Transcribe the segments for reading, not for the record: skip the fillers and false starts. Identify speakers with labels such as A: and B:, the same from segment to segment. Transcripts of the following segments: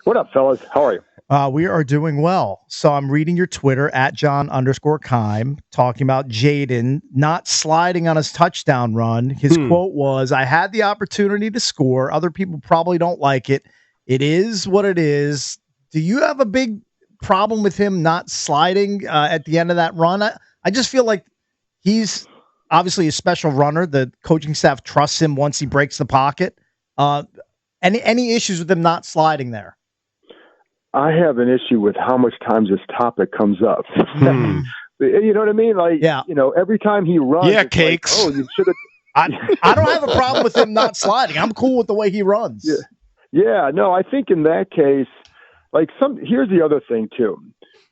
A: What up, fellas? How are you?
B: We are doing well. So I'm reading your Twitter at John_Keim talking about Jaden not sliding on his touchdown run. His quote was, "I had the opportunity to score. Other people probably don't like it. It is what it is." Do you have a big problem with him not sliding at the end of that run? I just feel like he's obviously a special runner. The coaching staff trusts him once he breaks the pocket. Any issues with him not sliding there?
A: I have an issue with how much times this topic comes up. You know what I mean? Like, every time he runs,
C: it's cakes.
A: like, you should have.
B: I don't have a problem with him not sliding. I'm cool with the way he runs.
A: Yeah. No, I think in that case, here's the other thing too.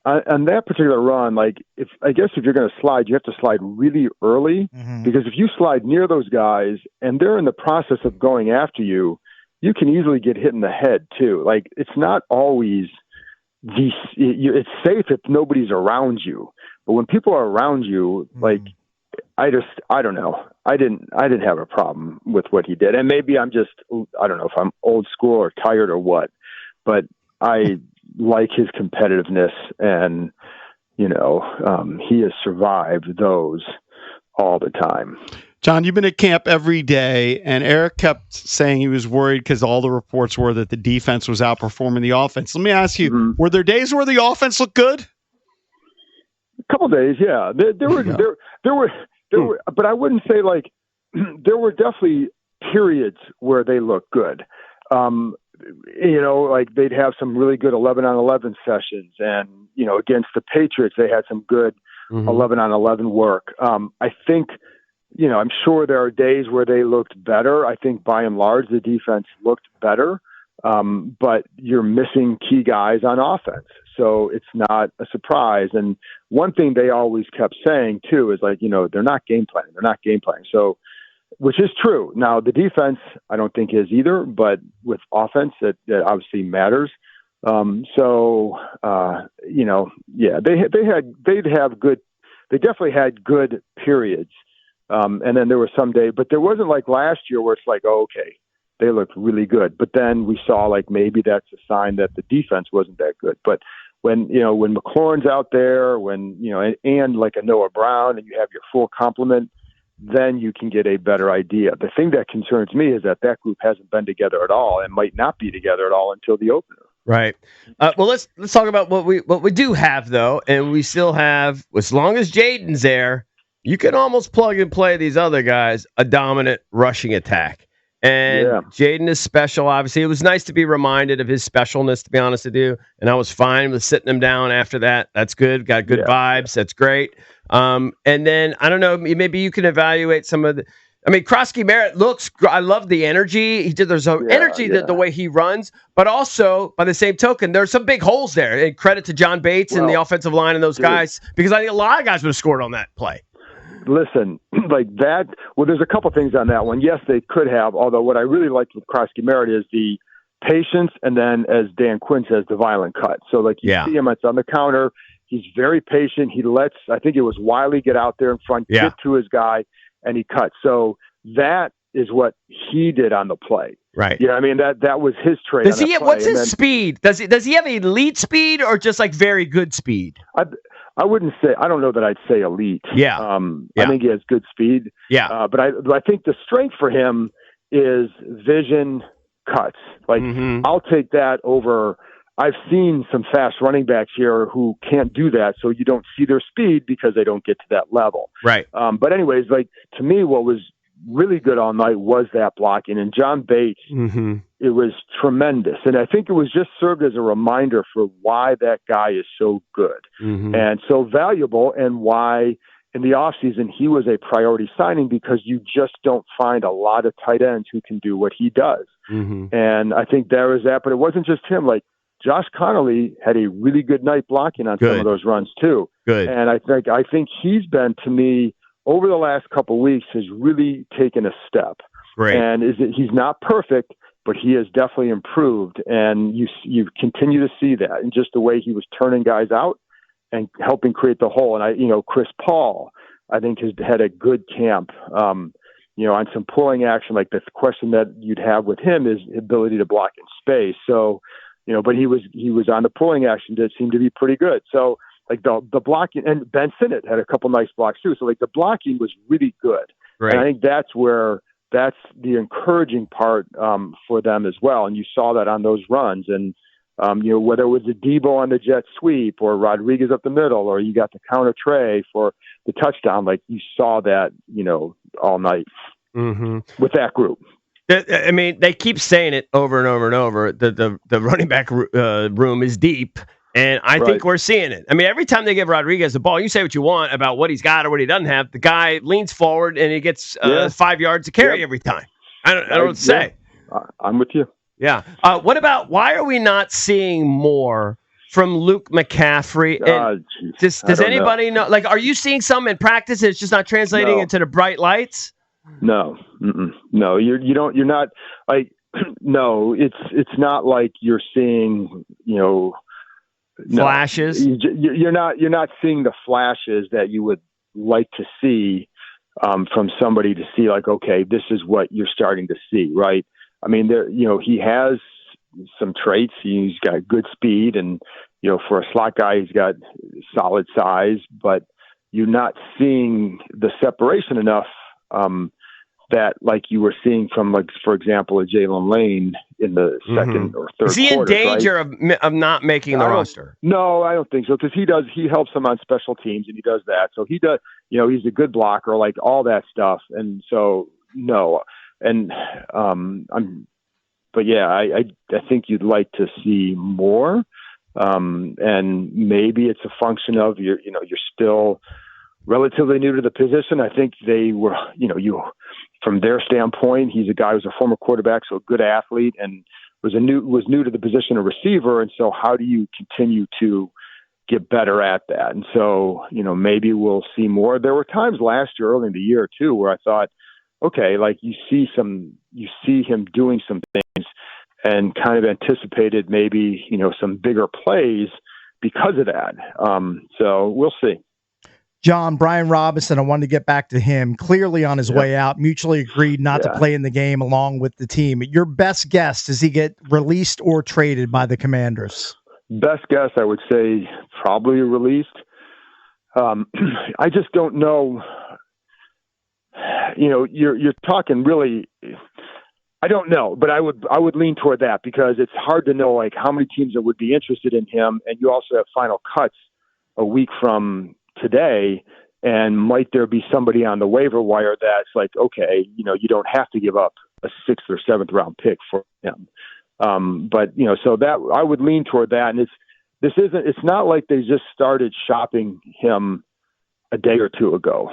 A: On that particular run, if you're going to slide, you have to slide really early because if you slide near those guys and they're in the process of going after you, you can easily get hit in the head too. Like, it's not always it's safe if nobody's around you, but when people are around you, I don't know. I didn't have a problem with what he did. And maybe I don't know if I'm old school or tired or what, but I like his competitiveness and, he has survived those all the time.
C: John, you've been at camp every day, and Eric kept saying he was worried because all the reports were that the defense was outperforming the offense. Let me ask you, were there days where the offense looked good?
A: A couple of days, yeah. There were, but I wouldn't say there were definitely periods where they looked good. They'd have some really good 11-on-11 sessions, and against the Patriots, they had some good 11-on-11 work. I think. I'm sure there are days where they looked better. I think by and large, the defense looked better, but you're missing key guys on offense. So it's not a surprise. And one thing they always kept saying too is they're not game planning. They're not game planning. So, which is true. Now the defense, I don't think is either, but with offense, that obviously matters. They definitely had good periods. And then there were some days, but there wasn't like last year where it's like, oh, okay, they looked really good. But then we saw maybe that's a sign that the defense wasn't that good. But when McLaurin's out there, and like a Noah Brown and you have your full complement, then you can get a better idea. The thing that concerns me is that group hasn't been together at all and might not be together at all until the opener.
D: Right. Well, let's talk about what we do have though. And we still have, as long as Jaden's there, you can almost plug and play these other guys a dominant rushing attack. And Jaden is special, obviously. It was nice to be reminded of his specialness, to be honest with you. And I was fine with sitting him down after that. That's good. Got good vibes. That's great. And then, I don't know, maybe you can evaluate some of the... Krosky Merritt I love the energy. There's energy the way he runs, but also, by the same token, there's some big holes there. And credit to John Bates and the offensive line and those guys, because I think a lot of guys would have scored on that play.
A: Listen, that. Well, there's a couple things on that one. Yes, they could have. Although what I really liked with Krosky Merritt is the patience, and then, as Dan Quinn says, the violent cut. So, you see him, it's on the counter. He's very patient. He lets, I think it was Wiley, get out there in front, get to his guy, and he cuts. So that is what he did on the play.
D: Right.
A: Yeah, that was his trade.
D: What's his speed? Does he have elite speed or just very good speed?
A: I wouldn't say. I don't know that I'd say elite.
D: Yeah.
A: I think he has good speed.
D: Yeah.
A: But I think the strength for him is vision, cuts. I'll take that over. I've seen some fast running backs here who can't do that, so you don't see their speed because they don't get to that level.
D: Right.
A: But anyways, to me, what was really good all night was that blocking. And John Bates, it was tremendous. And I think it was just served as a reminder for why that guy is so good and so valuable, and why in the offseason he was a priority signing, because you just don't find a lot of tight ends who can do what he does. And I think there was that, but it wasn't just him. Josh Connolly had a really good night blocking on some of those runs too.
D: Good.
A: And I think he's been, to me, over the last couple of weeks, has really taken a step.
D: Great.
A: And he's not perfect, but he has definitely improved. And you continue to see that in just the way he was turning guys out and helping create the hole. And Chris Paul, I think, has had a good camp. On some pulling action. The question that you'd have with him is ability to block in space. So but he was on the pulling action that seemed to be pretty good. So like the blocking, and Ben Sinnott had a couple nice blocks too. So like the blocking was really good. Right. And I think that's the encouraging part for them as well. And you saw that on those runs. And whether it was a Debo on the jet sweep or Rodriguez up the middle, or you got the counter Trey for the touchdown, like you saw that, all night with that group.
D: I mean, they keep saying it over and over and over. The running back room is deep, and I think we're seeing it. I mean, every time they give Rodriguez the ball, you say what you want about what he's got or what he doesn't have. The guy leans forward and he gets 5 yards to carry every time. I don't know what to say.
A: I'm with you.
D: Yeah. What about, why are we not seeing more from Luke McCaffrey? And does anybody know? Like, are you seeing some in practice? It's just not translating into the bright lights.
A: No, no, you're not like, no, it's not like you're seeing,
D: flashes.
A: You're not seeing the flashes that you would like to see from somebody to see like, okay, this is what you're starting to see, right? I mean, he has some traits. He's got good speed, and for a slot guy, he's got solid size. But you're not seeing the separation enough that, like you were seeing from, like, for example, a Jalen Lane in the second or third.
D: Is he in danger of not making the roster?
A: No, I don't think so, because he helps them on special teams, and he does that. So he does. He's a good blocker, like all that stuff. And so no. And but yeah, I think you'd like to see more, and maybe it's a function of you're still relatively new to the position. I think they were, from their standpoint, he's a guy who's a former quarterback, so a good athlete, and was new to the position of receiver. And so how do you continue to get better at that? And so maybe we'll see more. There were times last year, early in the year too, where I thought, okay, like you see him doing some things and kind of anticipated maybe, some bigger plays because of that. So we'll see.
B: John, Brian Robinson, I wanted to get back to him. Clearly on his way out, mutually agreed not to play in the game along with the team. Your best guess, does he get released or traded by the Commanders?
A: Best guess, I would say probably released. I just don't know. You're talking really, I don't know, but I would lean toward that, because it's hard to know like how many teams that would be interested in him. And you also have final cuts a week from today. And might there be somebody on the waiver wire that's like, okay, you don't have to give up a 6th or 7th round pick for him. But so that I would lean toward that. And it's not like they just started shopping him a day or two ago.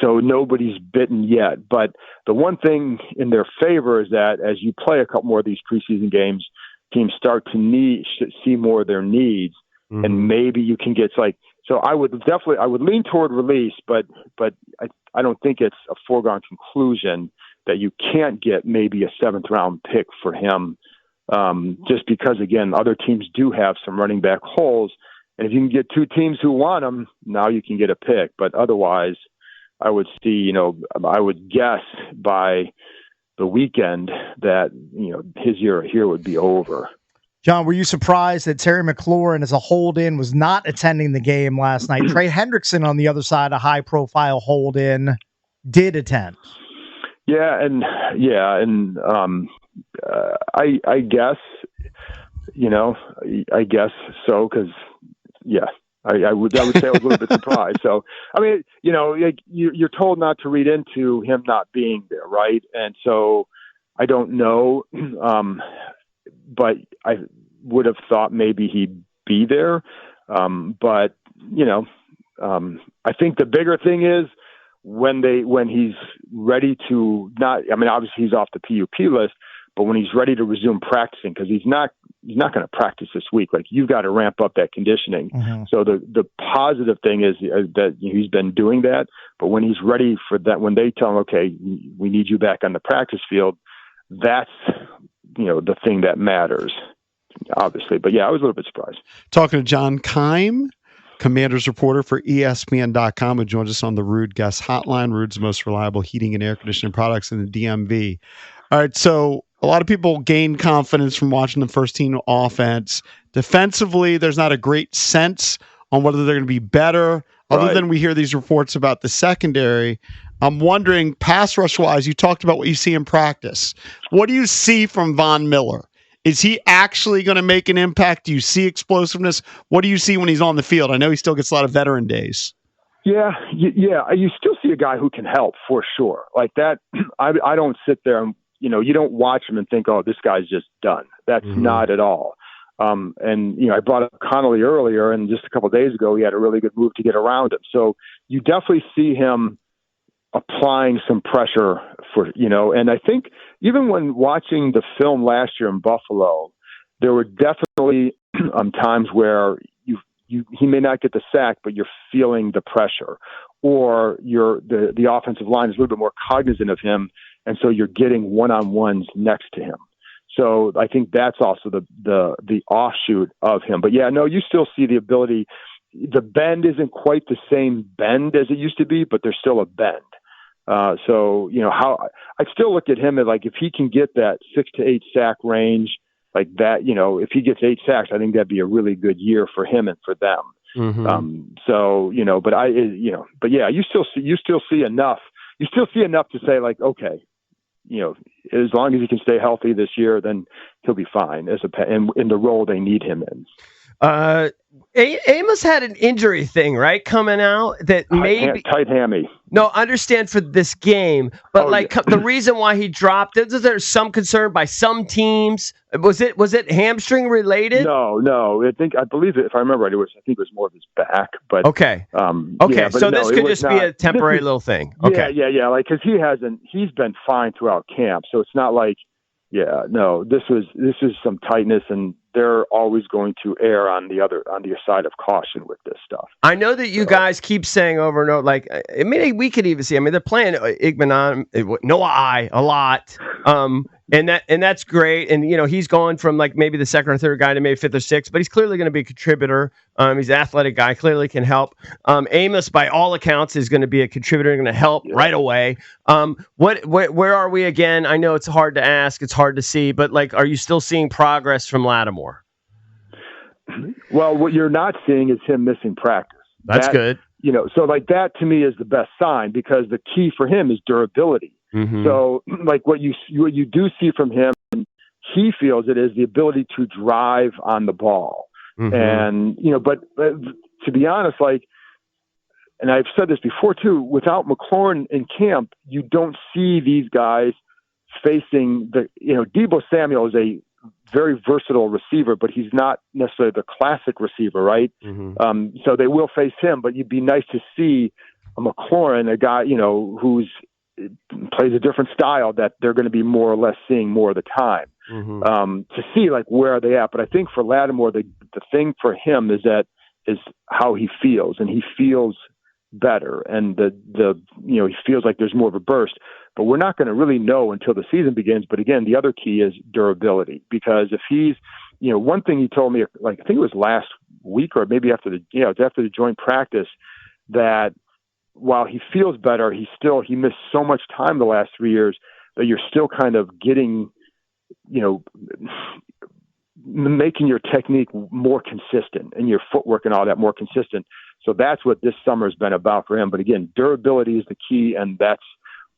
A: So nobody's bitten yet. But the one thing in their favor is that as you play a couple more of these preseason games, teams start to see more of their needs, and maybe you can get so I would lean toward release, but I don't think it's a foregone conclusion that you can't get maybe a 7th round pick for him, just because again, other teams do have some running back holes. And if you can get 2 teams who want him, now you can get a pick. But otherwise, I would see, I would guess by the weekend that, his year here would be over.
B: John, were you surprised that Terry McLaurin, as a hold-in, was not attending the game last night? Trey Hendrickson, on the other side, a high-profile hold-in, did attend.
A: I guess, I guess so, because. Yeah, I would say I was a little bit surprised. So, I mean, you're told not to read into him not being there, right? And so I don't know, but I would have thought maybe he'd be there. But, I think the bigger thing is when he's ready to obviously he's off the PUP list, but when he's ready to resume practicing, because he's not going to practice this week. Like, you've got to ramp up that conditioning. So the positive thing is that he's been doing that. But when he's ready for that, when they tell him, okay, we need you back on the practice field, that's the thing that matters, obviously. But yeah, I was a little bit surprised.
C: Talking to John Keim, Commanders reporter for ESPN.com, who joins us on the Rude Guest Hotline. Rude's the most reliable heating and air conditioning products in the DMV. All right, so A lot of people gain confidence from watching the first team offense. Defensively, there's not a great sense on whether they're going to be better, other than we hear these reports about the secondary. I'm wondering, pass rush wise, you talked about what you see in practice. What do you see from Von Miller? Is he actually going to make an impact? Do you see explosiveness? What do you see when he's on the field? I know he still gets a lot of veteran days.
A: Yeah. You still see a guy who can help for sure. Like that, I don't sit there and, you don't watch him and think, oh, this guy's just done. That's not at all. And I brought up Connolly earlier, and just a couple of days ago, he had a really good move to get around him. So you definitely see him applying some pressure and I think even when watching the film last year in Buffalo, there were definitely times where he may not get the sack, but you're feeling the pressure, or the offensive line is a little bit more cognizant of him, and so you're getting one-on-ones next to him. So I think that's also the offshoot of him. But you still see the ability. The bend isn't quite the same bend as it used to be, but there's still a bend. So how I still look at him as like, if he can get that 6 to 8 sack range like that, if he gets 8 sacks, I think that'd be a really good year for him and for them. You still see enough. You still see enough to say like, okay, as long as he can stay healthy this year, then he'll be fine in the role they need him in.
D: Amos had an injury thing, right, coming out that maybe
A: tight hammy.
D: No, understand for this game, but the reason why he dropped it, is there some concern by some teams? Was it hamstring related?
A: No. I believe it. If I remember right, I think it was more of his back. But
D: okay. So this could just be a temporary little thing. Okay.
A: Yeah. Like because he's been fine throughout camp, so it's not like. Yeah, no, this is some tightness, and they're always going to err on the other side of caution with this stuff.
D: I know that you guys keep saying over and over, we could even see. They're playing Igman Noah a lot, and that's great. And he's going from maybe the second or third guy to maybe fifth or sixth, but he's clearly going to be a contributor. He's an athletic guy, clearly can help. Amos, by all accounts, is going to be a contributor, going to help right away. Where are we again? I know it's hard to ask, it's hard to see, but are you still seeing progress from Lattimore?
A: Well, what you're not seeing is him missing practice.
D: That's good.
A: So that to me is the best sign, because the key for him is durability. So what you do see from him, he feels it is the ability to drive on the ball. And, but to be honest, and I've said this before too, without McLaurin in camp, you don't see these guys facing Deebo Samuel is a very versatile receiver, but he's not necessarily the classic receiver, right? So they will face him, but you'd be nice to see a McLaurin, a guy, who's plays a different style that they're going to be more or less seeing more of the time, to see where are they at. But I think for Lattimore, the thing for him is how he feels, and he feels better, and he feels like there's more of a burst, but we're not going to really know until the season begins. But again, the other key is durability, because if he's, one thing he told me, I think it was last week or maybe after the joint practice, that while he feels better, he missed so much time the last 3 years that you're still kind of getting, making your technique more consistent and your footwork and all that more consistent. So that's what this summer has been about for him. But again, durability is the key, and that's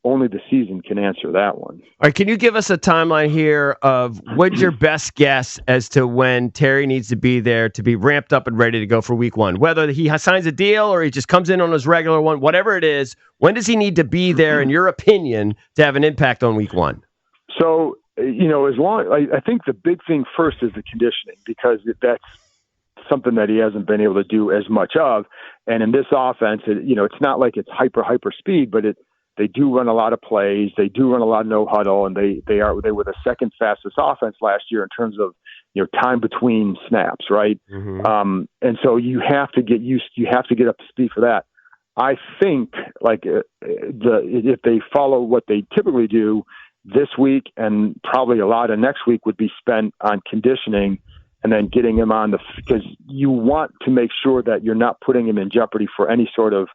A: only the season can answer that one.
D: All right, can you give us a timeline here of what's your best guess as to when Terry needs to be there to be ramped up and ready to go for week one? Whether he signs a deal or he just comes in on his regular one, whatever it is, when does he need to be there, in your opinion, to have an impact on week one?
A: So, I think the big thing first is the conditioning, because that's something that he hasn't been able to do as much of. And in this offense, it's not like it's hyper speed, but they do run a lot of plays. They do run a lot of no huddle, and they were the second fastest offense last year in terms of time between snaps, right? And so you have to get up to speed for that. I think if they follow what they typically do this week, and probably a lot of next week would be spent on conditioning, and then getting him on because you want to make sure that you're not putting him in jeopardy for any sort of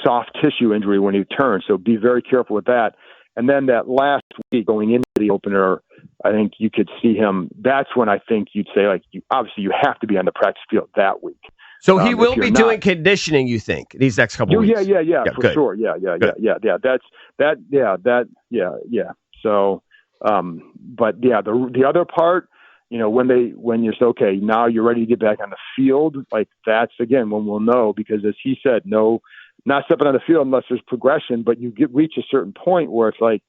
A: soft tissue injury when he turns. So be very careful with that. And then that last week going into the Cincinnati opener, I think you could see him. That's when I think you'd say, like, obviously you have to be on the practice field that week.
D: So he will be doing conditioning, you think, these next couple of weeks?
A: Yeah, for
D: good.
A: sure. Yeah. So, but yeah, the other part, when you're okay, now you're ready to get back on the field, like that's again when we'll know, because as he said, no, not stepping on the field unless there's progression, but you reach a certain point where it's like,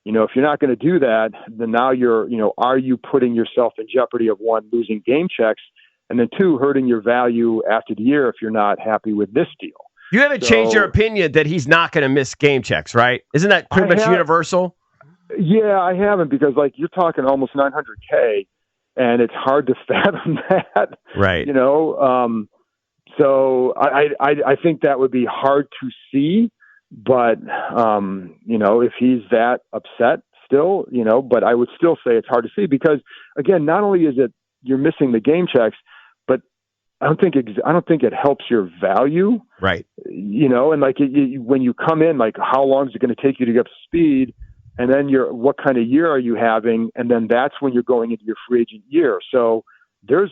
A: if you're not going to do that, then now you're, are you putting yourself in jeopardy of one, losing game checks, and then two, hurting your value after the year if you're not happy with this deal?
D: You haven't changed your opinion that he's not going to miss game checks, right? Isn't that pretty much universal?
A: Yeah, I haven't, because like you're talking almost $900K, and it's hard to fathom that,
D: right?
A: So I think that would be hard to see, but if he's that upset still, but I would still say it's hard to see, because again, not only is it you're missing the game checks, but I don't think it helps your value,
D: right?
A: And like when you come in, like how long is it going to take you to get up to speed? And then what kind of year are you having? And then that's when you're going into your free agent year. So there's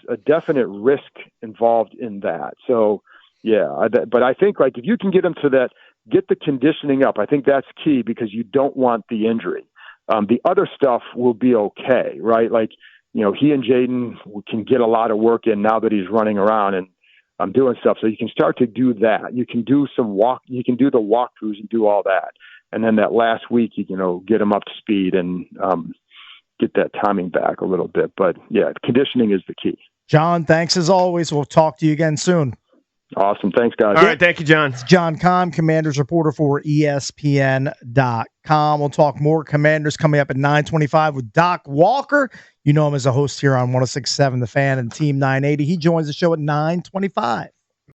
A: a definite risk involved in that. So yeah, but I think like if you can get them to that, get the conditioning up, I think that's key, because you don't want the injury. The other stuff will be okay, right? Like, he and Jaden can get a lot of work in now that he's running around and doing stuff. So you can start to do that. You can do you can do the walkthroughs and do all that. And then that last week, get them up to speed and get that timing back a little bit. But yeah, conditioning is the key.
B: John, thanks as always. We'll talk to you again soon.
A: Awesome. Thanks, guys.
D: All right. Thank you, John.
B: It's John Keim, Commanders reporter for ESPN.com. We'll talk more Commanders coming up at 9:25 with Doc Walker. You know him as a host here on 106.7 The Fan and Team 980. He joins the show at 9:25.